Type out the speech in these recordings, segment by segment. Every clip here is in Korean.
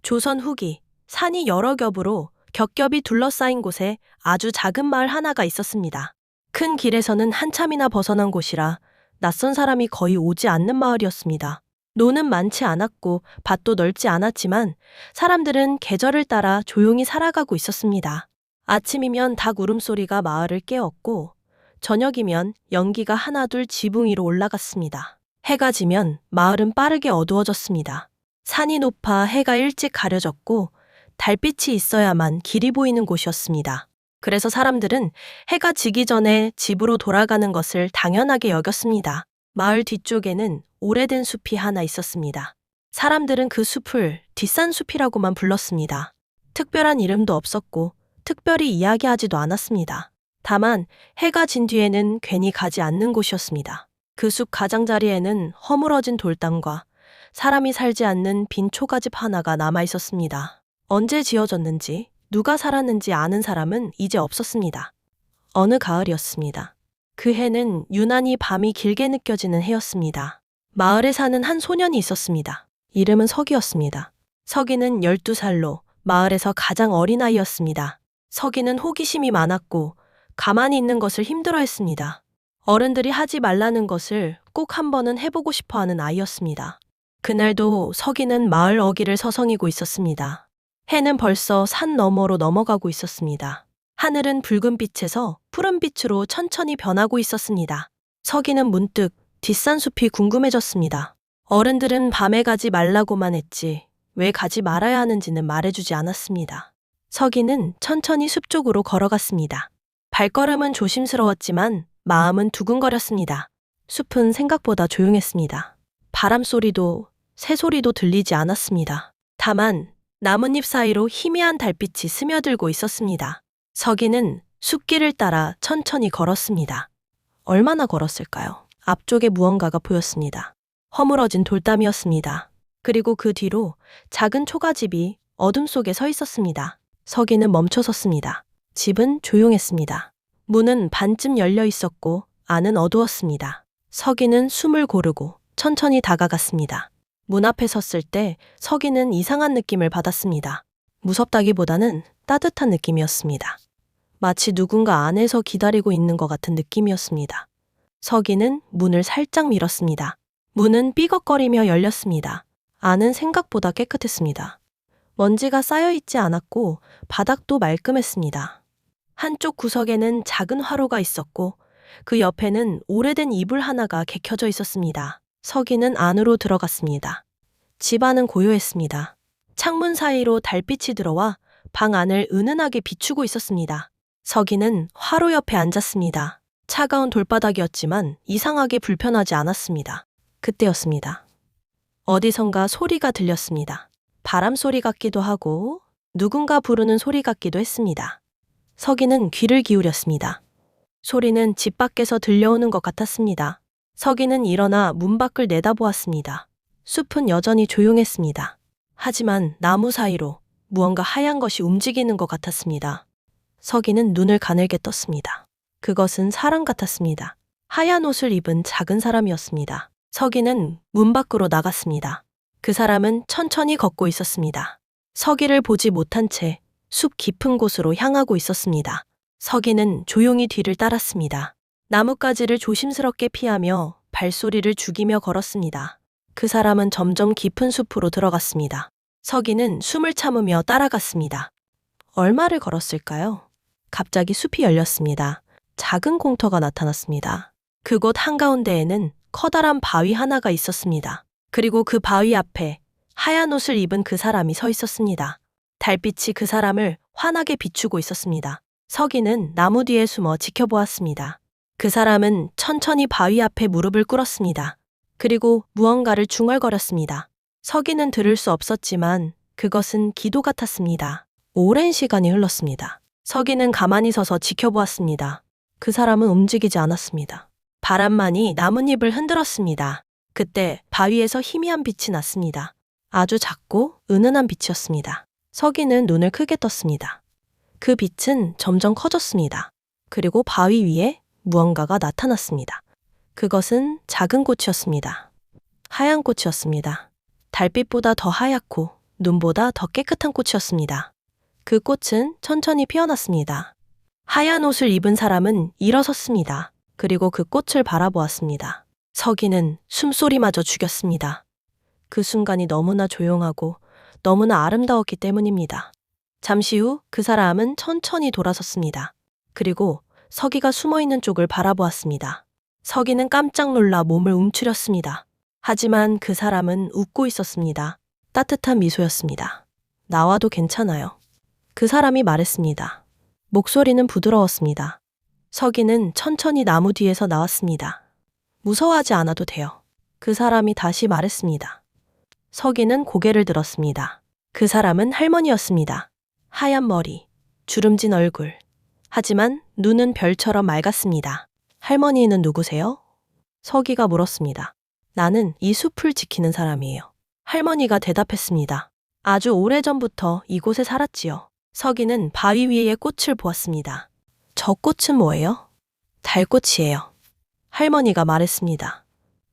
조선 후기, 산이 여러 겹으로 겹겹이 둘러싸인 곳에 아주 작은 마을 하나가 있었습니다. 큰 길에서는 한참이나 벗어난 곳이라 낯선 사람이 거의 오지 않는 마을이었습니다. 노는 많지 않았고 밭도 넓지 않았지만 사람들은 계절을 따라 조용히 살아가고 있었습니다. 아침이면 닭 울음소리가 마을을 깨웠고 저녁이면 연기가 하나둘 지붕 위로 올라갔습니다. 해가 지면 마을은 빠르게 어두워졌습니다. 산이 높아 해가 일찍 가려졌고 달빛이 있어야만 길이 보이는 곳이었습니다. 그래서 사람들은 해가 지기 전에 집으로 돌아가는 것을 당연하게 여겼습니다. 마을 뒤쪽에는 오래된 숲이 하나 있었습니다. 사람들은 그 숲을 뒷산숲이라고만 불렀습니다. 특별한 이름도 없었고 특별히 이야기하지도 않았습니다. 다만 해가 진 뒤에는 괜히 가지 않는 곳이었습니다. 그 숲 가장자리에는 허물어진 돌담과 사람이 살지 않는 빈 초가집 하나가 남아 있었습니다. 언제 지어졌는지 누가 살았는지 아는 사람은 이제 없었습니다. 어느 가을이었습니다. 그 해는 유난히 밤이 길게 느껴지는 해였습니다. 마을에 사는 한 소년이 있었습니다. 이름은 석이었습니다. 석이는 12살로 마을에서 가장 어린 아이였습니다. 석이는 호기심이 많았고 가만히 있는 것을 힘들어했습니다. 어른들이 하지 말라는 것을 꼭 한 번은 해보고 싶어 하는 아이였습니다. 그날도 석이는 마을 어귀를 서성이고 있었습니다. 해는 벌써 산 너머로 넘어가고 있었습니다. 하늘은 붉은 빛에서 푸른 빛으로 천천히 변하고 있었습니다. 석이는 문득 뒷산 숲이 궁금해졌습니다. 어른들은 밤에 가지 말라고만 했지 왜 가지 말아야 하는지는 말해주지 않았습니다. 석이는 천천히 숲 쪽으로 걸어갔습니다. 발걸음은 조심스러웠지만 마음은 두근거렸습니다. 숲은 생각보다 조용했습니다. 바람 소리도 새소리도 들리지 않았습니다. 다만 나뭇잎 사이로 희미한 달빛이 스며들고 있었습니다. 석이는 숲길을 따라 천천히 걸었습니다. 얼마나 걸었을까요? 앞쪽에 무언가가 보였습니다. 허물어진 돌담이었습니다. 그리고 그 뒤로 작은 초가집이 어둠 속에 서 있었습니다. 석이는 멈춰섰습니다. 집은 조용했습니다. 문은 반쯤 열려 있었고 안은 어두웠습니다. 석이는 숨을 고르고 천천히 다가갔습니다. 문 앞에 섰을 때 석이는 이상한 느낌을 받았습니다. 무섭다기보다는 따뜻한 느낌이었습니다. 마치 누군가 안에서 기다리고 있는 것 같은 느낌이었습니다. 석이는 문을 살짝 밀었습니다. 문은 삐걱거리며 열렸습니다. 안은 생각보다 깨끗했습니다. 먼지가 쌓여있지 않았고 바닥도 말끔했습니다. 한쪽 구석에는 작은 화로가 있었고 그 옆에는 오래된 이불 하나가 개켜져 있었습니다. 석이는 안으로 들어갔습니다. 집 안은 고요했습니다. 창문 사이로 달빛이 들어와 방 안을 은은하게 비추고 있었습니다. 석이는 화로 옆에 앉았습니다. 차가운 돌바닥이었지만 이상하게 불편하지 않았습니다. 그때였습니다. 어디선가 소리가 들렸습니다. 바람 소리 같기도 하고 누군가 부르는 소리 같기도 했습니다. 석이는 귀를 기울였습니다. 소리는 집 밖에서 들려오는 것 같았습니다. 석이는 일어나 문 밖을 내다보았습니다. 숲은 여전히 조용했습니다. 하지만 나무 사이로 무언가 하얀 것이 움직이는 것 같았습니다. 석이는 눈을 가늘게 떴습니다. 그것은 사람 같았습니다. 하얀 옷을 입은 작은 사람이었습니다. 석이는 문 밖으로 나갔습니다. 그 사람은 천천히 걷고 있었습니다. 석이를 보지 못한 채 숲 깊은 곳으로 향하고 있었습니다. 석이는 조용히 뒤를 따랐습니다. 나뭇가지를 조심스럽게 피하며 발소리를 죽이며 걸었습니다. 그 사람은 점점 깊은 숲으로 들어갔습니다. 석이는 숨을 참으며 따라갔습니다. 얼마를 걸었을까요? 갑자기 숲이 열렸습니다. 작은 공터가 나타났습니다. 그곳 한가운데에는 커다란 바위 하나가 있었습니다. 그리고 그 바위 앞에 하얀 옷을 입은 그 사람이 서 있었습니다. 달빛이 그 사람을 환하게 비추고 있었습니다. 석이는 나무 뒤에 숨어 지켜보았습니다. 그 사람은 천천히 바위 앞에 무릎을 꿇었습니다. 그리고 무언가를 중얼거렸습니다. 석이는 들을 수 없었지만 그것은 기도 같았습니다. 오랜 시간이 흘렀습니다. 석이는 가만히 서서 지켜보았습니다. 그 사람은 움직이지 않았습니다. 바람만이 나뭇잎을 흔들었습니다. 그때 바위에서 희미한 빛이 났습니다. 아주 작고 은은한 빛이었습니다. 석이는 눈을 크게 떴습니다. 그 빛은 점점 커졌습니다. 그리고 바위 위에 무언가가 나타났습니다. 그것은 작은 꽃이었습니다. 하얀 꽃이었습니다. 달빛보다 더 하얗고 눈보다 더 깨끗한 꽃이었습니다. 그 꽃은 천천히 피어났습니다. 하얀 옷을 입은 사람은 일어섰습니다. 그리고 그 꽃을 바라보았습니다. 서기는 숨소리마저 죽였습니다. 그 순간이 너무나 조용하고 너무나 아름다웠기 때문입니다. 잠시 후 그 사람은 천천히 돌아섰습니다. 그리고 서기가 숨어있는 쪽을 바라보았습니다. 서기는 깜짝 놀라 몸을 움츠렸습니다. 하지만 그 사람은 웃고 있었습니다. 따뜻한 미소였습니다. 나와도 괜찮아요. 그 사람이 말했습니다. 목소리는 부드러웠습니다. 서기는 천천히 나무 뒤에서 나왔습니다. 무서워하지 않아도 돼요. 그 사람이 다시 말했습니다. 서기는 고개를 들었습니다. 그 사람은 할머니였습니다. 하얀 머리, 주름진 얼굴. 하지만 눈은 별처럼 맑았습니다. 할머니는 누구세요? 서기가 물었습니다. 나는 이 숲을 지키는 사람이에요. 할머니가 대답했습니다. 아주 오래전부터 이곳에 살았지요. 서기는 바위 위의 꽃을 보았습니다. 저 꽃은 뭐예요? 달꽃이에요. 할머니가 말했습니다.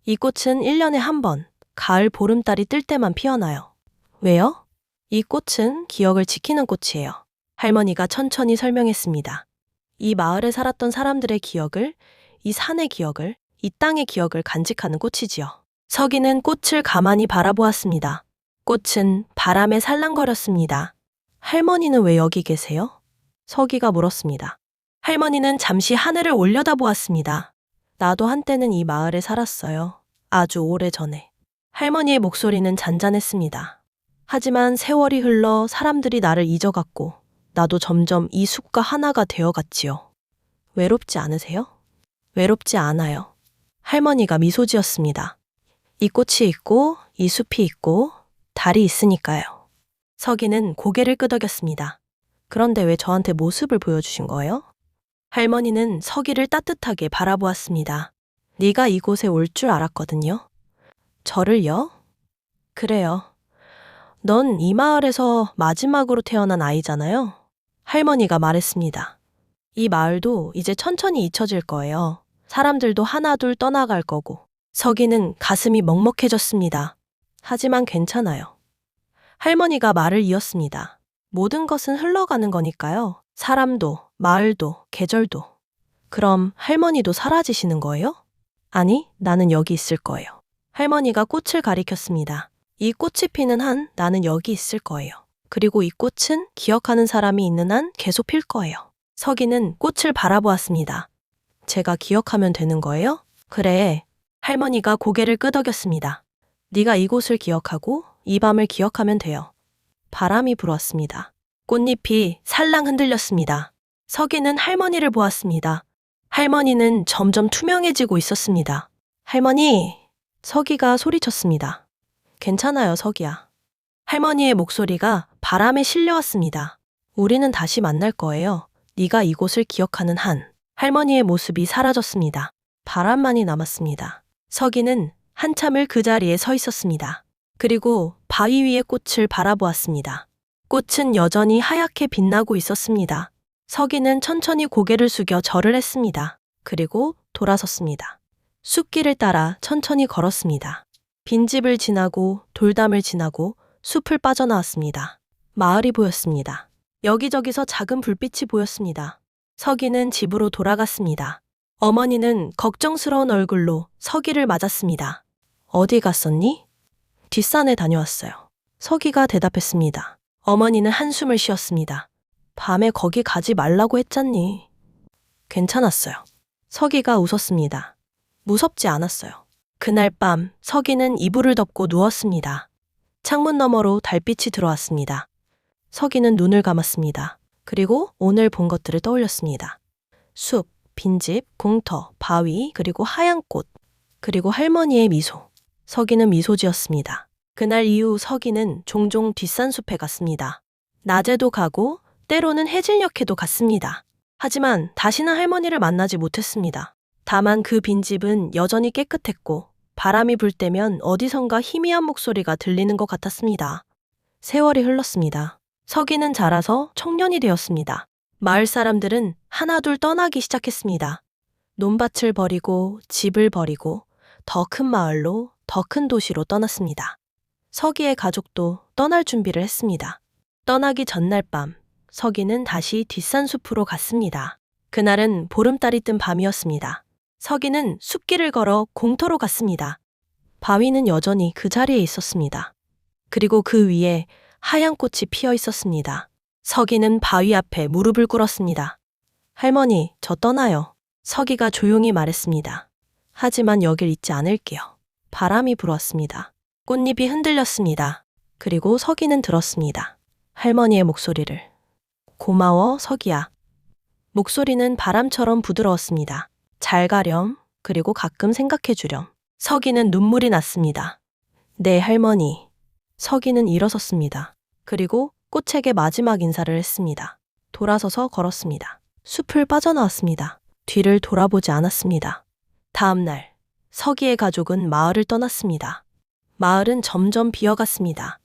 이 꽃은 1년에 한 번, 가을 보름달이 뜰 때만 피어나요. 왜요? 이 꽃은 기억을 지키는 꽃이에요. 할머니가 천천히 설명했습니다. 이 마을에 살았던 사람들의 기억을, 이 산의 기억을, 이 땅의 기억을 간직하는 꽃이지요. 서기는 꽃을 가만히 바라보았습니다. 꽃은 바람에 살랑거렸습니다. 할머니는 왜 여기 계세요? 서기가 물었습니다. 할머니는 잠시 하늘을 올려다보았습니다. 나도 한때는 이 마을에 살았어요. 아주 오래전에. 할머니의 목소리는 잔잔했습니다. 하지만 세월이 흘러 사람들이 나를 잊어갔고 나도 점점 이 숲과 하나가 되어갔지요. 외롭지 않으세요? 외롭지 않아요. 할머니가 미소 지었습니다. 이 꽃이 있고 이 숲이 있고 달이 있으니까요. 서기는 고개를 끄덕였습니다. 그런데 왜 저한테 모습을 보여주신 거예요? 할머니는 서기를 따뜻하게 바라보았습니다. 네가 이곳에 올 줄 알았거든요. 저를요? 그래요. 넌 이 마을에서 마지막으로 태어난 아이잖아요. 할머니가 말했습니다. 이 마을도 이제 천천히 잊혀질 거예요. 사람들도 하나둘 떠나갈 거고. 서기는 가슴이 먹먹해졌습니다. 하지만 괜찮아요. 할머니가 말을 이었습니다. 모든 것은 흘러가는 거니까요. 사람도, 마을도, 계절도. 그럼 할머니도 사라지시는 거예요? 아니, 나는 여기 있을 거예요. 할머니가 꽃을 가리켰습니다. 이 꽃이 피는 한 나는 여기 있을 거예요. 그리고 이 꽃은 기억하는 사람이 있는 한 계속 필 거예요. 서기는 꽃을 바라보았습니다. 제가 기억하면 되는 거예요? 그래. 할머니가 고개를 끄덕였습니다. 네가 이곳을 기억하고 이 밤을 기억하면 돼요. 바람이 불었습니다. 꽃잎이 살랑 흔들렸습니다. 서기는 할머니를 보았습니다. 할머니는 점점 투명해지고 있었습니다. 할머니! 서기가 소리쳤습니다. 괜찮아요, 서기야. 할머니의 목소리가 바람에 실려왔습니다. 우리는 다시 만날 거예요. 네가 이곳을 기억하는 한. 할머니의 모습이 사라졌습니다. 바람만이 남았습니다. 서기는 한참을 그 자리에 서 있었습니다. 그리고 바위 위의 꽃을 바라보았습니다. 꽃은 여전히 하얗게 빛나고 있었습니다. 서기는 천천히 고개를 숙여 절을 했습니다. 그리고 돌아섰습니다. 숲길을 따라 천천히 걸었습니다. 빈집을 지나고 돌담을 지나고 숲을 빠져나왔습니다. 마을이 보였습니다. 여기저기서 작은 불빛이 보였습니다. 서기는 집으로 돌아갔습니다. 어머니는 걱정스러운 얼굴로 서기를 맞았습니다. 어디 갔었니? 뒷산에 다녀왔어요. 서기가 대답했습니다. 어머니는 한숨을 쉬었습니다. 밤에 거기 가지 말라고 했잖니. 괜찮았어요. 서기가 웃었습니다. 무섭지 않았어요. 그날 밤 서기는 이불을 덮고 누웠습니다. 창문 너머로 달빛이 들어왔습니다. 서기는 눈을 감았습니다. 그리고 오늘 본 것들을 떠올렸습니다. 숲, 빈집, 공터, 바위, 그리고 하얀 꽃, 그리고 할머니의 미소. 서기는 미소 지었습니다. 그날 이후 서기는 종종 뒷산숲에 갔습니다. 낮에도 가고 때로는 해질녘에도 갔습니다. 하지만 다시는 할머니를 만나지 못했습니다. 다만 그 빈집은 여전히 깨끗했고 바람이 불 때면 어디선가 희미한 목소리가 들리는 것 같았습니다. 세월이 흘렀습니다. 서기는 자라서 청년이 되었습니다. 마을 사람들은 하나둘 떠나기 시작했습니다. 논밭을 버리고 집을 버리고 더 큰 마을로, 더 큰 도시로 떠났습니다. 서기의 가족도 떠날 준비를 했습니다. 떠나기 전날 밤, 서기는 다시 뒷산 숲으로 갔습니다. 그날은 보름달이 뜬 밤이었습니다. 서기는 숲길을 걸어 공터로 갔습니다. 바위는 여전히 그 자리에 있었습니다. 그리고 그 위에 하얀 꽃이 피어 있었습니다. 서기는 바위 앞에 무릎을 꿇었습니다. 할머니, 저 떠나요. 서기가 조용히 말했습니다. 하지만 여길 잊지 않을게요. 바람이 불었습니다. 꽃잎이 흔들렸습니다. 그리고 서기는 들었습니다. 할머니의 목소리를. 고마워, 서기야. 목소리는 바람처럼 부드러웠습니다. 잘 가렴. 그리고 가끔 생각해 주렴. 서기는 눈물이 났습니다. 네, 할머니. 서기는 일어섰습니다. 그리고 꽃에게 마지막 인사를 했습니다. 돌아서서 걸었습니다. 숲을 빠져나왔습니다. 뒤를 돌아보지 않았습니다. 다음 날, 서기의 가족은 마을을 떠났습니다. 마을은 점점 비어갔습니다.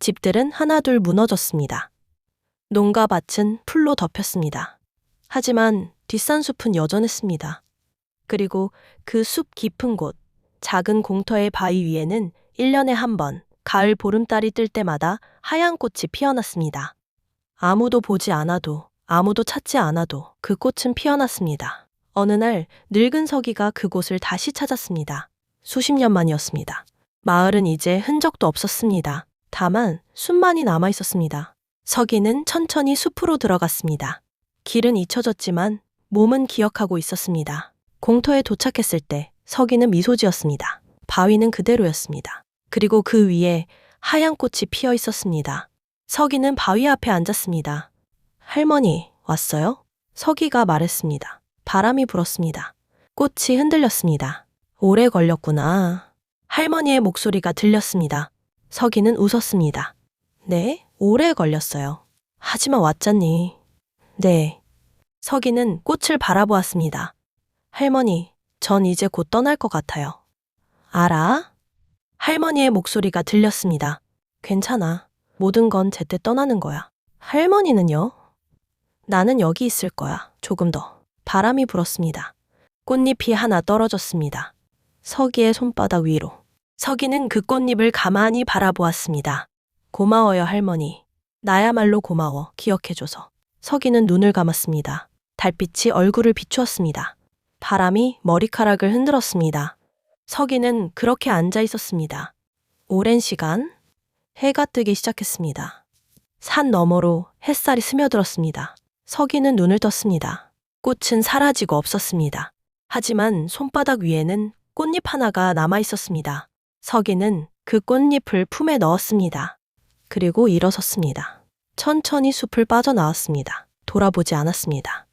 집들은 하나둘 무너졌습니다. 농가 밭은 풀로 덮였습니다. 하지만 뒷산 숲은 여전했습니다. 그리고 그 숲 깊은 곳, 작은 공터의 바위 위에는 1년에 한 번, 가을 보름달이 뜰 때마다 하얀 꽃이 피어났습니다. 아무도 보지 않아도, 아무도 찾지 않아도 그 꽃은 피어났습니다. 어느 날 늙은 서기가 그곳을 다시 찾았습니다. 수십 년 만이었습니다. 마을은 이제 흔적도 없었습니다. 다만 숲만이 남아 있었습니다. 서기는 천천히 숲으로 들어갔습니다. 길은 잊혀졌지만 몸은 기억하고 있었습니다. 공터에 도착했을 때 서기는 미소 지었습니다. 바위는 그대로였습니다. 그리고 그 위에 하얀 꽃이 피어 있었습니다. 서기는 바위 앞에 앉았습니다. 할머니, 왔어요? 서기가 말했습니다. 바람이 불었습니다. 꽃이 흔들렸습니다. 오래 걸렸구나. 할머니의 목소리가 들렸습니다. 서기는 웃었습니다. 네, 오래 걸렸어요. 하지만 왔잖니. 네. 서기는 꽃을 바라보았습니다. 할머니, 전 이제 곧 떠날 것 같아요. 알아? 할머니의 목소리가 들렸습니다. 괜찮아. 모든 건 제때 떠나는 거야. 할머니는요? 나는 여기 있을 거야. 조금 더. 바람이 불었습니다. 꽃잎이 하나 떨어졌습니다. 서기의 손바닥 위로. 서기는 그 꽃잎을 가만히 바라보았습니다. 고마워요, 할머니. 나야말로 고마워. 기억해줘서. 서기는 눈을 감았습니다. 달빛이 얼굴을 비추었습니다. 바람이 머리카락을 흔들었습니다. 서기는 그렇게 앉아 있었습니다. 오랜 시간, 해가 뜨기 시작했습니다. 산 너머로 햇살이 스며들었습니다. 서기는 눈을 떴습니다. 꽃은 사라지고 없었습니다. 하지만 손바닥 위에는 꽃잎 하나가 남아 있었습니다. 서기는 그 꽃잎을 품에 넣었습니다. 그리고 일어섰습니다. 천천히 숲을 빠져나왔습니다. 돌아보지 않았습니다.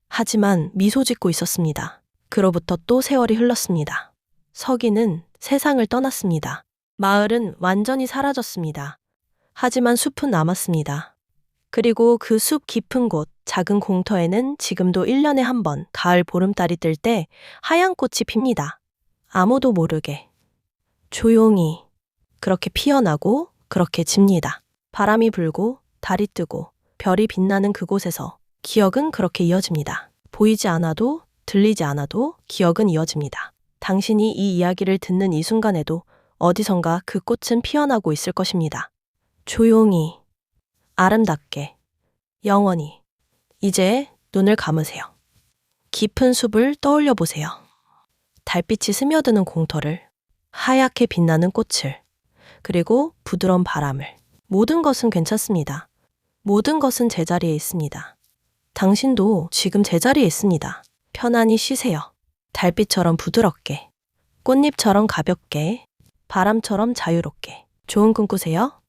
하지만 미소 짓고 있었습니다. 그로부터 또 세월이 흘렀습니다. 서기는 세상을 떠났습니다. 마을은 완전히 사라졌습니다. 하지만 숲은 남았습니다. 그리고 그 숲 깊은 곳, 작은 공터에는 지금도 1년에 한 번 가을 보름달이 뜰 때 하얀 꽃이 핍니다. 아무도 모르게. 조용히. 그렇게 피어나고 그렇게 집니다. 바람이 불고 달이 뜨고 별이 빛나는 그곳에서 기억은 그렇게 이어집니다. 보이지 않아도 들리지 않아도 기억은 이어집니다. 당신이 이 이야기를 듣는 이 순간에도 어디선가 그 꽃은 피어나고 있을 것입니다. 조용히, 아름답게, 영원히. 이제 눈을 감으세요. 깊은 숲을 떠올려 보세요. 달빛이 스며드는 공터를, 하얗게 빛나는 꽃을, 그리고 부드러운 바람을. 모든 것은 괜찮습니다. 모든 것은 제자리에 있습니다. 당신도 지금 제자리에 있습니다. 편안히 쉬세요. 달빛처럼 부드럽게, 꽃잎처럼 가볍게, 바람처럼 자유롭게. 좋은 꿈 꾸세요.